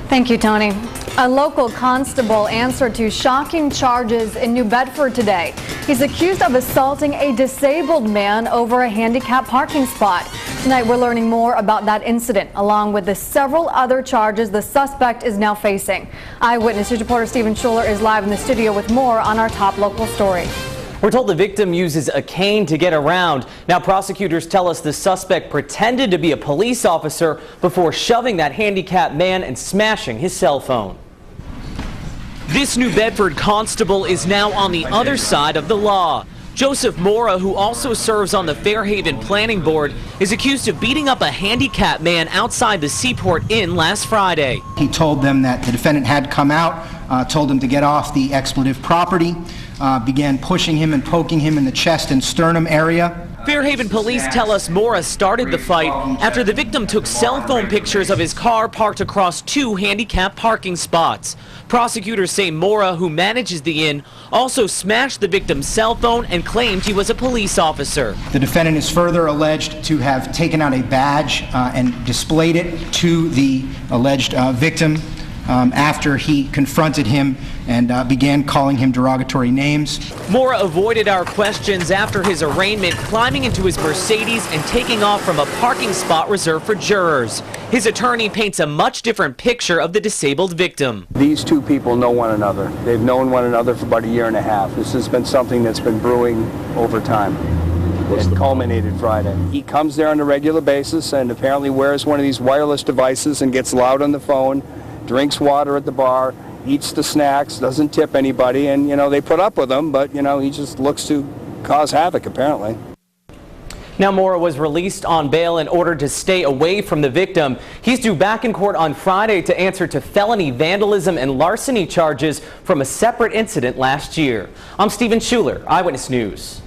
Thank you, Tony. A local constable answered to shocking charges in New Bedford today. He's accused of assaulting a disabled man over a handicapped parking spot. Tonight, we're learning more about that incident, along with the several other charges the suspect is now facing. Eyewitness News reporter Stephen Schuler is live in the studio with more on our top local story. We're told the victim uses a cane to get around. Now prosecutors tell us the suspect pretended to be a police officer before shoving that handicapped man and smashing his cell phone. This New Bedford constable is now on the other side of the law. Joseph Mora, who also serves on the Fairhaven Planning Board, is accused of beating up a handicapped man outside the Seaport Inn last Friday. He told them that the defendant had come out, told him to get off the expletive property, began pushing him and poking him in the chest and sternum area. Fairhaven police tell us Mora started the fight after the victim took cell phone pictures of his car parked across two handicapped parking spots. Prosecutors say Mora, who manages the inn, also smashed the victim's cell phone and claimed he was a police officer. The defendant is further alleged to have taken out a badge and displayed it to the alleged victim after he confronted him and began calling him derogatory names. Mora avoided our questions after his arraignment, climbing into his Mercedes and taking off from a parking spot reserved for jurors. His attorney paints a much different picture of the disabled victim. These two people know one another. They've known one another for about a year and a half. This has been something that's been brewing over time. It culminated Friday. He comes there on a regular basis and apparently wears one of these wireless devices and gets loud on the phone, drinks water at the bar, eats the snacks, doesn't tip anybody, and, they put up with him, but, he just looks to cause havoc, apparently. Now Mora was released on bail in order to stay away from the victim. He's due back in court on Friday to answer to felony vandalism and larceny charges from a separate incident last year. I'm Stephen Schuler, Eyewitness News.